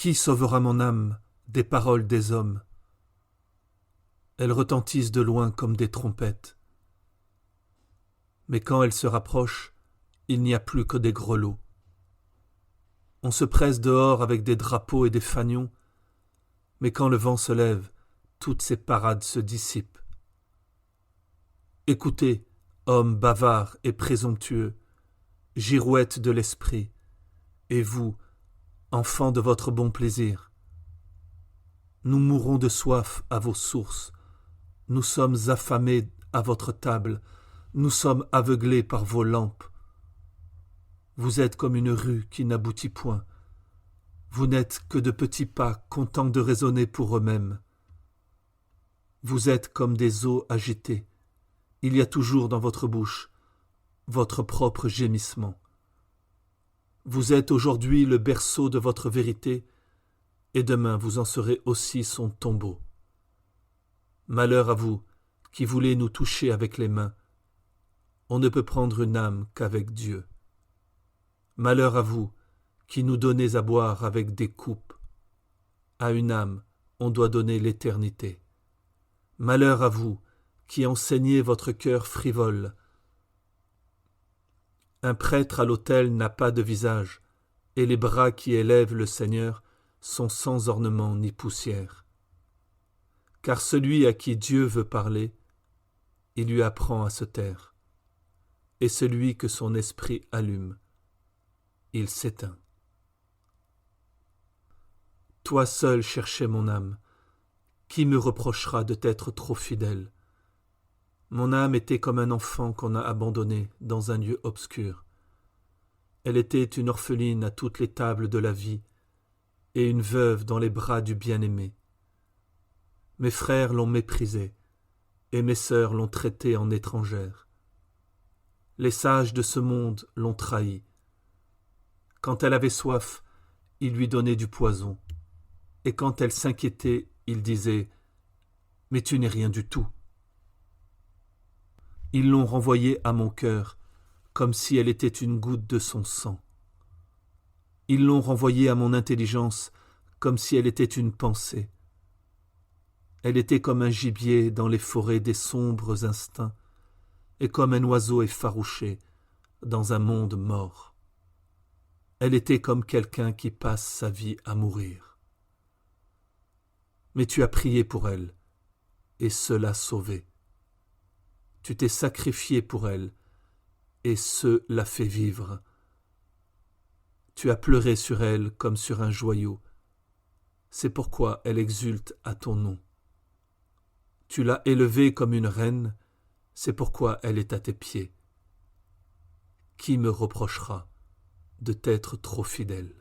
Qui sauvera mon âme des paroles des hommes? Elles retentissent de loin comme des trompettes. Mais quand elles se rapprochent, il n'y a plus que des grelots. On se presse dehors avec des drapeaux et des fanions, mais quand le vent se lève, toutes ces parades se dissipent. Écoutez, hommes bavards et présomptueux, girouettes de l'esprit, et vous, enfants de votre bon plaisir. Nous mourrons de soif à vos sources, nous sommes affamés à votre table, nous sommes aveuglés par vos lampes. Vous êtes comme une rue qui n'aboutit point. Vous n'êtes que de petits pas contents de raisonner pour eux-mêmes. Vous êtes comme des eaux agitées. Il y a toujours dans votre bouche votre propre gémissement. Vous êtes aujourd'hui le berceau de votre vérité, et demain vous en serez aussi son tombeau. Malheur à vous qui voulez nous toucher avec les mains. On ne peut prendre une âme qu'avec Dieu. Malheur à vous qui nous donnez à boire avec des coupes. À une âme, on doit donner l'éternité. Malheur à vous qui enseignez votre cœur frivole. Un prêtre à l'autel n'a pas de visage, et les bras qui élèvent le Seigneur sont sans ornement ni poussière. Car celui à qui Dieu veut parler, il lui apprend à se taire, et celui que son esprit allume, il s'éteint. Toi seul cherchais mon âme, qui me reprochera de t'être trop fidèle? Mon âme était comme un enfant qu'on a abandonné dans un lieu obscur. Elle était une orpheline à toutes les tables de la vie, et une veuve dans les bras du bien-aimé. Mes frères l'ont méprisée, et mes sœurs l'ont traitée en étrangère. Les sages de ce monde l'ont trahie. Quand elle avait soif, ils lui donnaient du poison, et quand elle s'inquiétait, ils disaient « Mais tu n'es rien du tout ». Ils l'ont renvoyée à mon cœur, comme si elle était une goutte de son sang. Ils l'ont renvoyée à mon intelligence, comme si elle était une pensée. Elle était comme un gibier dans les forêts des sombres instincts, et comme un oiseau effarouché dans un monde mort. Elle était comme quelqu'un qui passe sa vie à mourir. Mais tu as prié pour elle, et ce l'a sauvée. Tu t'es sacrifié pour elle, et ce l'a fait vivre. Tu as pleuré sur elle comme sur un joyau. C'est pourquoi elle exulte à ton nom. Tu l'as élevée comme une reine, c'est pourquoi elle est à tes pieds. Qui me reprochera de t'être trop fidèle?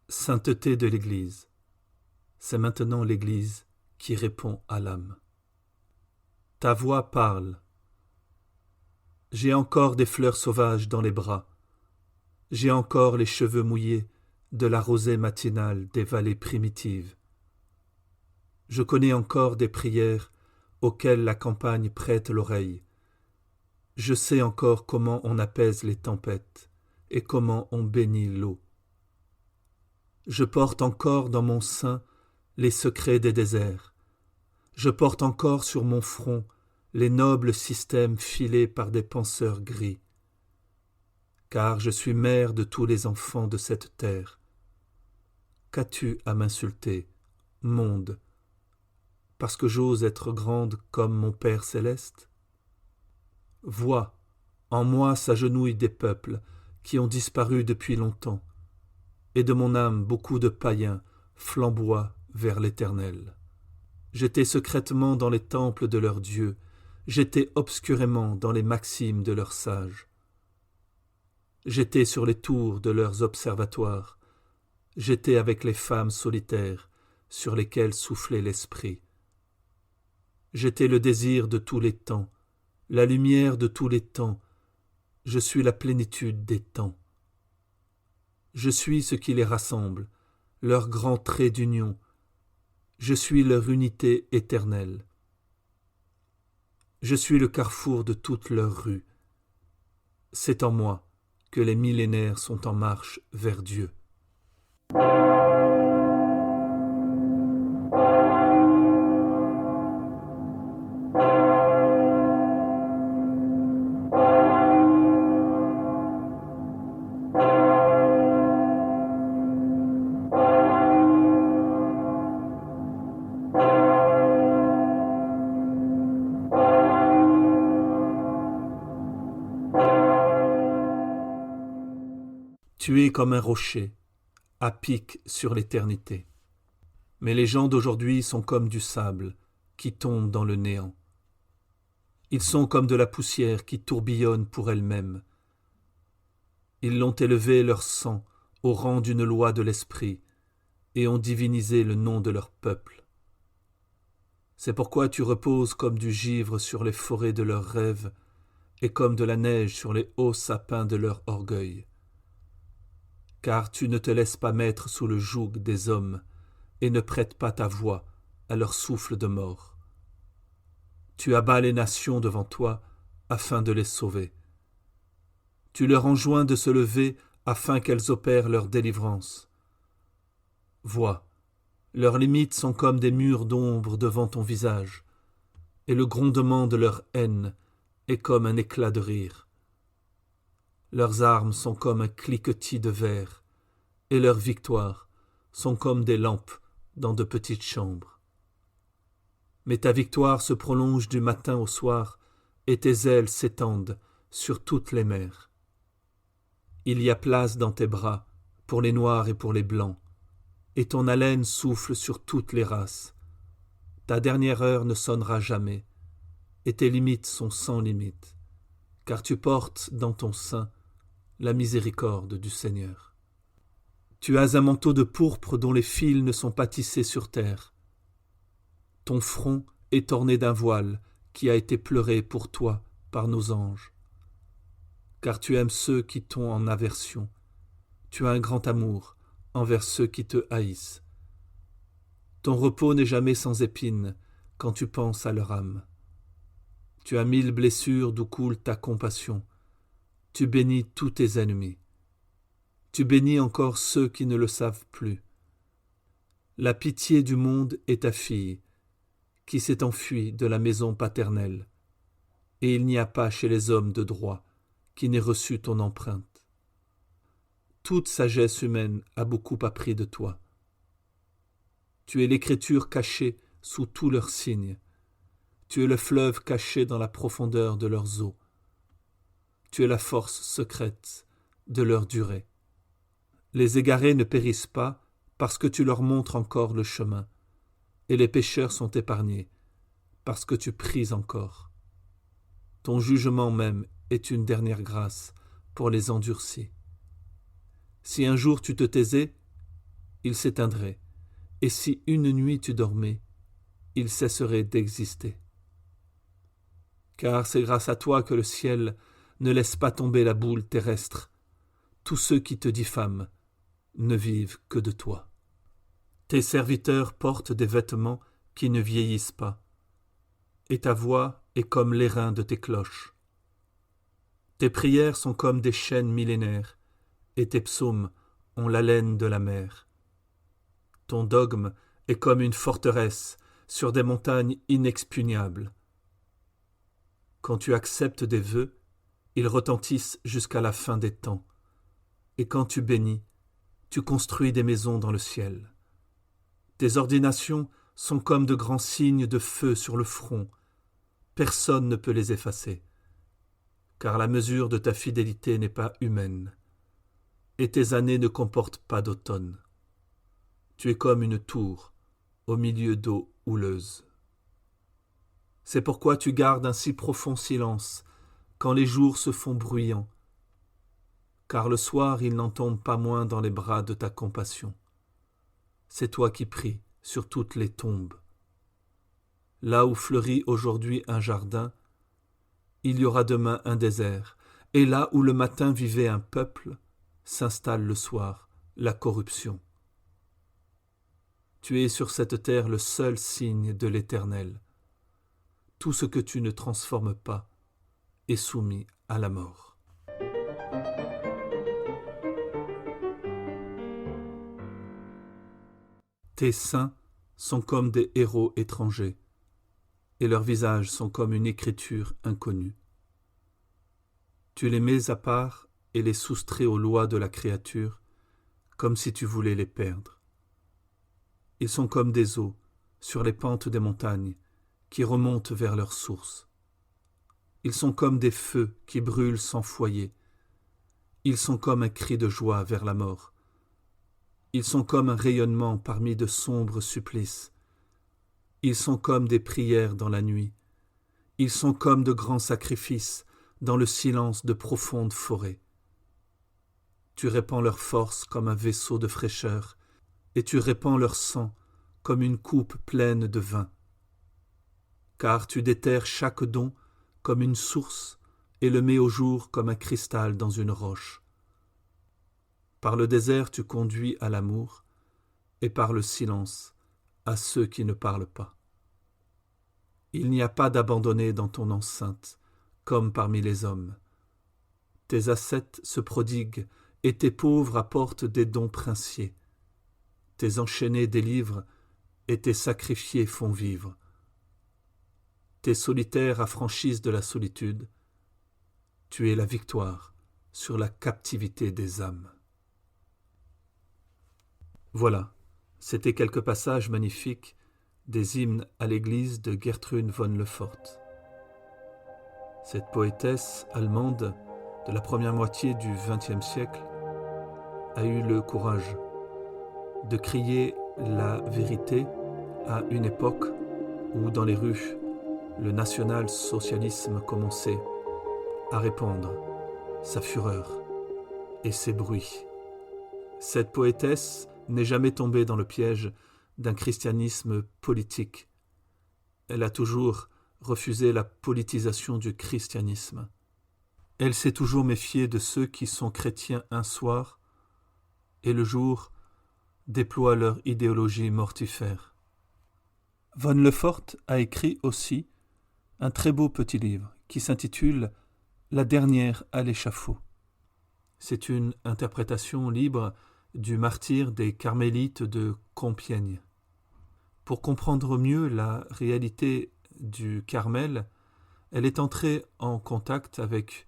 Sainteté de l'Église. C'est maintenant l'Église qui répond à l'âme. Ta voix parle. J'ai encore des fleurs sauvages dans les bras. J'ai encore les cheveux mouillés de la rosée matinale des vallées primitives. Je connais encore des prières auxquelles la campagne prête l'oreille. Je sais encore comment on apaise les tempêtes et comment on bénit l'eau. Je porte encore dans mon sein les secrets des déserts. Je porte encore sur mon front les nobles systèmes filés par des penseurs gris. Car je suis mère de tous les enfants de cette terre. Qu'as-tu à m'insulter, monde, parce que j'ose être grande comme mon Père céleste? Vois, en moi s'agenouillent des peuples qui ont disparu depuis longtemps, et de mon âme beaucoup de païens flamboient vers l'Éternel. J'étais secrètement dans les temples de leurs dieux, j'étais obscurément dans les maximes de leurs sages. J'étais sur les tours de leurs observatoires, j'étais avec les femmes solitaires sur lesquelles soufflait l'esprit. J'étais le désir de tous les temps, la lumière de tous les temps, je suis la plénitude des temps. Je suis ce qui les rassemble, leur grand trait d'union, je suis leur unité éternelle. Je suis le carrefour de toutes leurs rues. C'est en moi que les millénaires sont en marche vers Dieu. Tu es comme un rocher, à pic sur l'éternité. Mais les gens d'aujourd'hui sont comme du sable qui tombe dans le néant. Ils sont comme de la poussière qui tourbillonne pour elle-même. Ils l'ont élevé leur sang au rang d'une loi de l'esprit et ont divinisé le nom de leur peuple. C'est pourquoi tu reposes comme du givre sur les forêts de leurs rêves et comme de la neige sur les hauts sapins de leur orgueil. Car tu ne te laisses pas mettre sous le joug des hommes et ne prêtes pas ta voix à leur souffle de mort. Tu abats les nations devant toi afin de les sauver. Tu leur enjoins de se lever afin qu'elles opèrent leur délivrance. Vois, leurs limites sont comme des murs d'ombre devant ton visage, et le grondement de leur haine est comme un éclat de rire. Leurs armes sont comme un cliquetis de verre, et leurs victoires sont comme des lampes dans de petites chambres. Mais ta victoire se prolonge du matin au soir, et tes ailes s'étendent sur toutes les mers. Il y a place dans tes bras pour les noirs et pour les blancs, et ton haleine souffle sur toutes les races. Ta dernière heure ne sonnera jamais, et tes limites sont sans limite, car tu portes dans ton sein la miséricorde du Seigneur. Tu as un manteau de pourpre dont les fils ne sont pas tissés sur terre. Ton front est orné d'un voile qui a été pleuré pour toi par nos anges. Car tu aimes ceux qui t'ont en aversion. Tu as un grand amour envers ceux qui te haïssent. Ton repos n'est jamais sans épines quand tu penses à leur âme. Tu as 1000 blessures d'où coule ta compassion. Tu bénis tous tes ennemis. Tu bénis encore ceux qui ne le savent plus. La pitié du monde est ta fille, qui s'est enfuie de la maison paternelle, et il n'y a pas chez les hommes de droit qui n'ait reçu ton empreinte. Toute sagesse humaine a beaucoup appris de toi. Tu es l'écriture cachée sous tous leurs signes. Tu es le fleuve caché dans la profondeur de leurs eaux. Tu es la force secrète de leur durée. Les égarés ne périssent pas parce que tu leur montres encore le chemin, et les pécheurs sont épargnés parce que tu pries encore. Ton jugement même est une dernière grâce pour les endurcis. Si un jour tu te taisais, il s'éteindrait, et si une nuit tu dormais, il cesserait d'exister. Car c'est grâce à toi que le ciel ne laisse pas tomber la boule terrestre. Tous ceux qui te diffament ne vivent que de toi. Tes serviteurs portent des vêtements qui ne vieillissent pas, et ta voix est comme l'airain de tes cloches. Tes prières sont comme des chaînes millénaires, et tes psaumes ont l'haleine de la mer. Ton dogme est comme une forteresse sur des montagnes inexpugnables. Quand tu acceptes des vœux, ils retentissent jusqu'à la fin des temps. Et quand tu bénis, tu construis des maisons dans le ciel. Tes ordinations sont comme de grands signes de feu sur le front. Personne ne peut les effacer, car la mesure de ta fidélité n'est pas humaine, et tes années ne comportent pas d'automne. Tu es comme une tour au milieu d'eaux houleuses. C'est pourquoi tu gardes un si profond silence quand les jours se font bruyants, car le soir il n'en tombe pas moins dans les bras de ta compassion. C'est toi qui pries sur toutes les tombes. Là où fleurit aujourd'hui un jardin, il y aura demain un désert, et là où le matin vivait un peuple, s'installe le soir la corruption. Tu es sur cette terre le seul signe de l'Éternel. Tout ce que tu ne transformes pas est soumis à la mort. Tes saints sont comme des héros étrangers, et leurs visages sont comme une écriture inconnue. Tu les mets à part et les soustrais aux lois de la créature, comme si tu voulais les perdre. Ils sont comme des eaux sur les pentes des montagnes qui remontent vers leur source. Ils sont comme des feux qui brûlent sans foyer. Ils sont comme un cri de joie vers la mort. Ils sont comme un rayonnement parmi de sombres supplices. Ils sont comme des prières dans la nuit. Ils sont comme de grands sacrifices dans le silence de profondes forêts. Tu répands leur force comme un vaisseau de fraîcheur, et tu répands leur sang comme une coupe pleine de vin. Car tu déterres chaque don comme une source et le mets au jour comme un cristal dans une roche. Par le désert tu conduis à l'amour, et par le silence à ceux qui ne parlent pas. Il n'y a pas d'abandonné dans ton enceinte, comme parmi les hommes. Tes ascètes se prodiguent, et tes pauvres apportent des dons princiers. Tes enchaînés délivrent, et tes sacrifiés font vivre. Tes solitaires affranchissent de la solitude. Tu es la victoire sur la captivité des âmes. Voilà, c'était quelques passages magnifiques des hymnes à l'église de Gertrud von Lefort. Cette poétesse allemande de la première moitié du XXe siècle a eu le courage de crier la vérité à une époque où dans les rues le national-socialisme commençait à répandre sa fureur et ses bruits. Cette poétesse n'est jamais tombée dans le piège d'un christianisme politique. Elle a toujours refusé la politisation du christianisme. Elle s'est toujours méfiée de ceux qui sont chrétiens un soir et le jour déploient leur idéologie mortifère. Von Lefort a écrit aussi un très beau petit livre qui s'intitule « La dernière à l'échafaud ». C'est une interprétation libre du martyre des Carmélites de Compiègne. Pour comprendre mieux la réalité du Carmel, elle est entrée en contact avec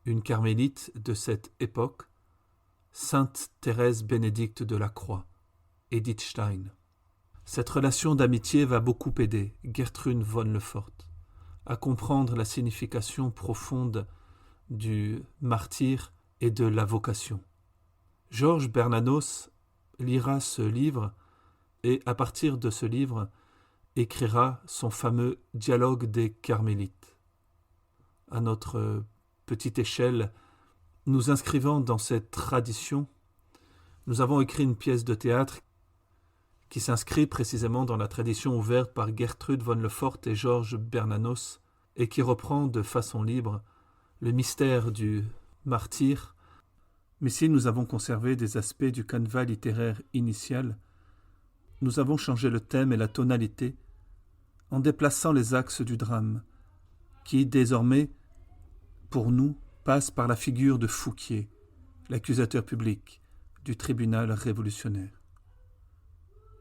une carmélite de cette époque, Sainte Thérèse Bénédicte de la Croix, Edith Stein. Cette relation d'amitié va beaucoup aider Gertrud von Lefort à comprendre la signification profonde du martyre et de la vocation. Georges Bernanos lira ce livre et, à partir de ce livre, écrira son fameux Dialogue des Carmélites. À notre petite échelle, nous inscrivant dans cette tradition, nous avons écrit une pièce de théâtre qui s'inscrit précisément dans la tradition ouverte par Gertrud von Lefort et Georges Bernanos et qui reprend de façon libre le mystère du martyre. Mais si nous avons conservé des aspects du canevas littéraire initial, nous avons changé le thème et la tonalité en déplaçant les axes du drame, qui désormais, pour nous, passe par la figure de Fouquier, l'accusateur public du tribunal révolutionnaire.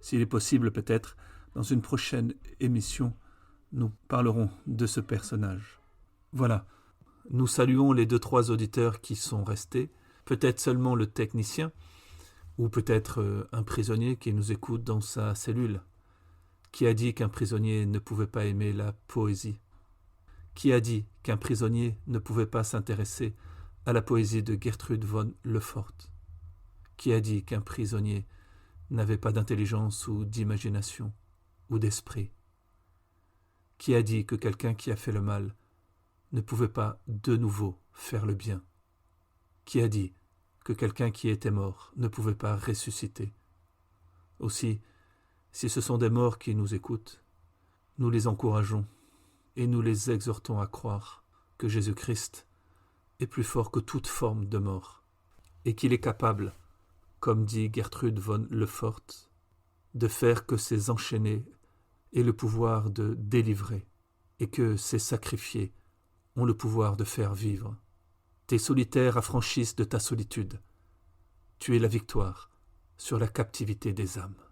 S'il est possible, peut-être, dans une prochaine émission, nous parlerons de ce personnage. Voilà, nous saluons les 2-3 auditeurs qui sont restés, peut-être seulement le technicien, ou peut-être un prisonnier qui nous écoute dans sa cellule. Qui a dit qu'un prisonnier ne pouvait pas aimer la poésie? Qui a dit qu'un prisonnier ne pouvait pas s'intéresser à la poésie de Gertrud von Lefort? Qui a dit qu'un prisonnier n'avait pas d'intelligence ou d'imagination ou d'esprit? Qui a dit que quelqu'un qui a fait le mal ne pouvait pas de nouveau faire le bien? Qui a dit que quelqu'un qui était mort ne pouvait pas ressusciter? Aussi, si ce sont des morts qui nous écoutent, Nous les encourageons et nous les exhortons à croire que Jésus-Christ est plus fort que toute forme de mort et qu'il est capable, comme dit Gertrude von Lefort, de faire que ces enchaînés aient le pouvoir de délivrer et que ces sacrifiés ont le pouvoir de faire vivre. Tes solitaires affranchissent de ta solitude. Tu es la victoire sur la captivité des âmes.